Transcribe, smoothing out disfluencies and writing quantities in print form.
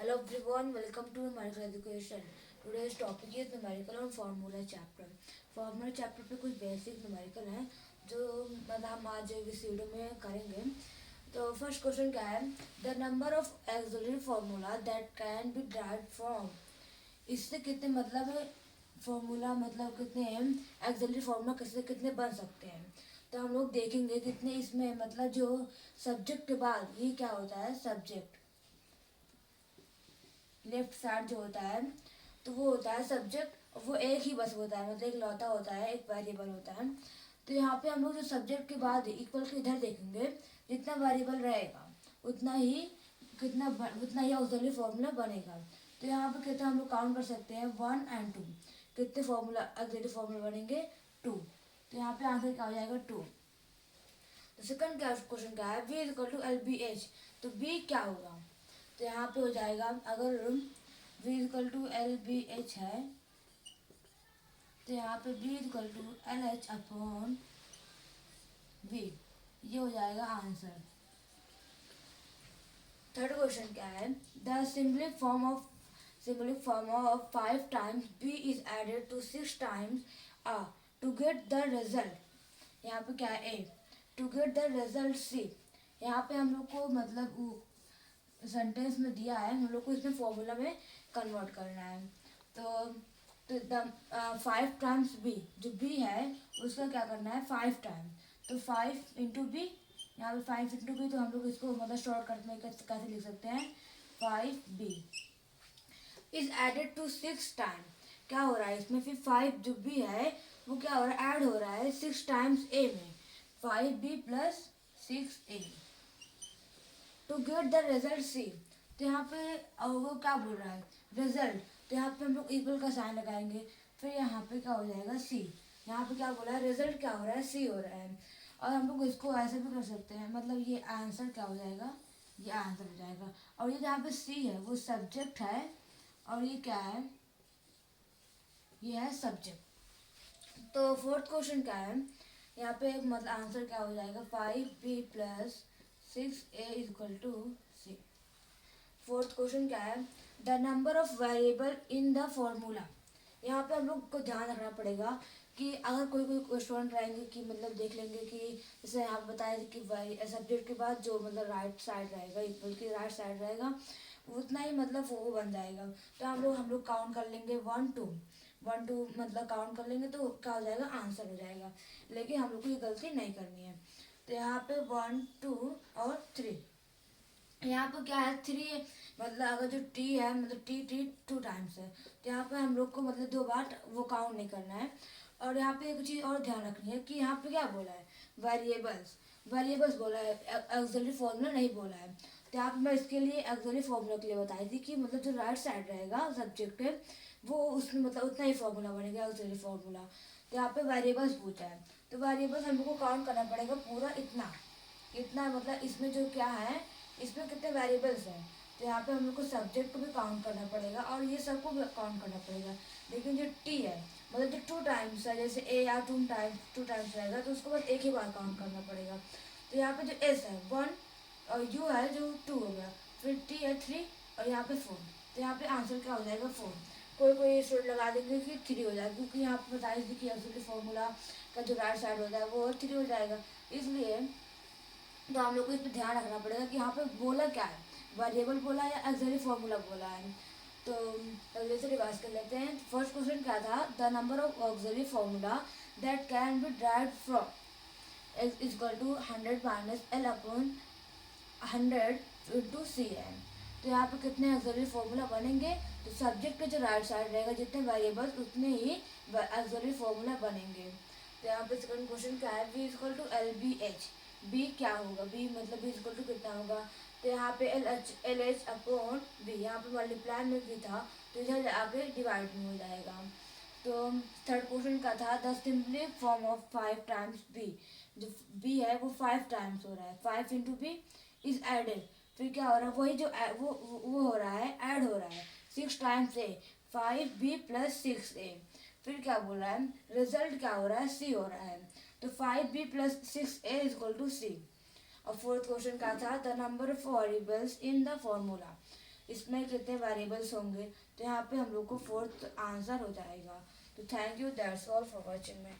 Hello everyone, welcome to numerical education. Today's topic is numerical and formula chapter. Formula chapter पे कुछ basic numerical हैं जो मतलब हम आज इस वीडियो में करेंगे. तो फर्स्ट क्वेश्चन क्या है? The number of auxiliary formula that can be derived from. इससे कितने मतलब फॉर्मूला मतलब कितने हैं auxiliary formula किससे कितने बन सकते हैं. तो हम लोग देखेंगे कितने इसमें मतलब जो सब्जेक्ट के बाद ये क्या होता है सब्जेक्ट लेफ्ट साइड जो होता है तो वो होता है सब्जेक्ट. वो एक ही बस होता है मतलब एक लौता होता है एक वेरिएबल होता है. तो यहाँ पे हम लोग जो सब्जेक्ट के बाद इक्वल के इधर देखेंगे जितना वेरिएबल रहेगा उतना ही ऑक्सिलरी फॉर्मूला बनेगा. तो यहाँ पे कितना हम लोग काउंट कर सकते हैं 1 और 2 कितने फॉर्मूला ऑक्सिलरी फॉर्मूला बनेंगे 2. तो यहाँ पे आंसर क्या हो जाएगा 2. तो सेकंड क्वेश्चन क्या है V इक्वल टू LBH. तो B क्या होगा? तो यहाँ पे हो जाएगा अगर V इक्वल टू LBH है तो यहाँ पे B equal to LH upon V ये हो जाएगा आंसर. थर्ड क्वेश्चन क्या है the symbolic form of 5 times B is added to 6 times A to get the result. यहाँ पे क्या है A to get the result C. यहाँ पे हम लोग को मतलब सेंटेंस में दिया है हम लोग को इसमें फॉर्मूला में कन्वर्ट करना है. तो द 5 टाइम्स बी जो बी है उसका क्या करना है 5 टाइम. तो 5 इंटू बी यहाँ पे 5 इंटू बी तो हम लोग इसको मतलब शॉर्टकट में कैसे लिख सकते हैं 5b is added to 6 time. क्या हो रहा है इसमें फिर 5 जो बी है वो क्या हो रहा है ऐड हो रहा है 6 टाइम्स ए में 5b plus 6a to get the result C. तो यहाँ पे वो क्या बोल रहा है रिजल्ट. तो यहाँ पे हम लोग इक्वल का साइन लगाएंगे फिर यहाँ पे क्या हो जाएगा सी. यहाँ पे क्या बोला है रिजल्ट क्या हो रहा है सी हो रहा है. और हम लोग इसको ऐसे भी कर सकते हैं मतलब ये आंसर क्या हो जाएगा ये आंसर हो जाएगा. और ये जहाँ पे सी है वो सब्जेक्ट है और ये क्या है ये है सब्जेक्ट. तो फोर्थ क्वेश्चन क्या है यहाँ पे मतलब आंसर क्या हो जाएगा 5b plus 6a is equal to C. Fourth question क्या है the number of variable in the formula. यहाँ पे हम लोग को ध्यान रखना पड़ेगा कि अगर कोई स्टूडेंट रहेंगे कि मतलब देख लेंगे कि जैसे यहाँ पे बताया कि सब्जेक्ट के बाद जो मतलब राइट साइड रहेगा इक्वल की राइट साइड रहेगा उतना ही मतलब वो बन जाएगा. तो हम लोग काउंट कर लेंगे 1 2 मतलब काउंट कर लेंगे तो क्या हो जाएगा आंसर हो जाएगा. लेकिन हम लोग को ये गलती नहीं करनी है. तो यहाँ पे 1 2 और 3 यहाँ पे क्या है 3 मतलब अगर जो टी है मतलब टी 2 टाइम्स है तो यहाँ पे हम लोग को मतलब 2 बार वो काउंट नहीं करना है. और यहाँ पे एक चीज़ और ध्यान रखनी है कि यहाँ पे क्या बोला है वेरिएबल्स बोला है ऑक्सिलरी फॉर्मूला नहीं बोला है. तो यहाँ पे मैं इसके लिए ऑक्सिलरी फॉर्मूला के लिए बताई थी कि मतलब जो राइट साइड रहेगा सब्जेक्ट है वो उसमें मतलब उतना ही फॉर्मूला बनेगा ऑक्सिलरी फॉर्मूला. तो यहाँ पे वेरिएबल्स पूछा है तो वेरिएबल्स हम लोग को काउंट करना पड़ेगा पूरा इतना मतलब इसमें जो क्या है इसमें कितने वेरिएबल्स हैं. तो यहाँ पे हम लोग को सब्जेक्ट को भी काउंट करना पड़ेगा और ये सबको भी काउंट करना पड़ेगा. लेकिन जो टी है मतलब जो 2 टाइम्स है जैसे ए या 2 टाइम्स रहेगा तो उसको बस एक ही बार काउंट करना पड़ेगा. तो यहाँ पे जो एस है 1 और यू है जो 2 हो गया फिर टी है 3 और यहाँ पे 4. तो यहाँ पे आंसर क्या हो जाएगा 4. कोई स्टूडेंट लगा देंगे कि 3 हो जाएगा क्योंकि यहाँ पे बताई थी कि ऑक्सिलरी फॉर्मूला का जो राइट साइड होता है वो 3 हो जाएगा इसलिए. तो हम लोग को इस पर ध्यान रखना पड़ेगा कि यहाँ पे बोला क्या है वेरिएबल बोला है या ऑक्सिलरी फॉर्मूला बोला है. तो पहले से रिवाइज कर लेते हैं. फर्स्ट क्वेश्चन क्या था the number of auxiliary formula that can be derived from is equal to 100 minus L upon 100 into C N. तो यहाँ पे कितने ऑक्सिलरी फॉर्मूला बनेंगे तो सब्जेक्ट के जो राइट साइड रहेगा जितने वेरिएबल्स उतने ही ऑक्सिलरी फॉर्मूला बनेंगे. तो यहाँ पे सेकंड क्वेश्चन क्या है V equal to LBH. B क्या होगा बी मतलब बी इक्वल टू कितना होगा. तो यहाँ पे एल एच अपॉन बी यहाँ पे मल्टीप्लाई में भी था तो इधर आगे डिवाइड में हो जाएगा. तो थर्ड क्वेश्चन का था the simplified form of 5 times B. जो बी है वो 5 टाइम्स हो रहा है 5 इंटू बी इज एडेड. फिर क्या हो रहा है वही जो वो हो रहा है ऐड हो रहा है 6 टाइम्स ए 5b प्लस 6a. फिर क्या बोल रहा है रिजल्ट क्या हो रहा है सी हो रहा है. तो 5b plus 6a is equal to C. और फोर्थ क्वेश्चन का था the number of variables in the formula. इसमें कितने वेरिएबल्स होंगे, तो यहाँ पे हम लोग को फोर्थ आंसर हो जाएगा। तो thank you, that's all for watching me.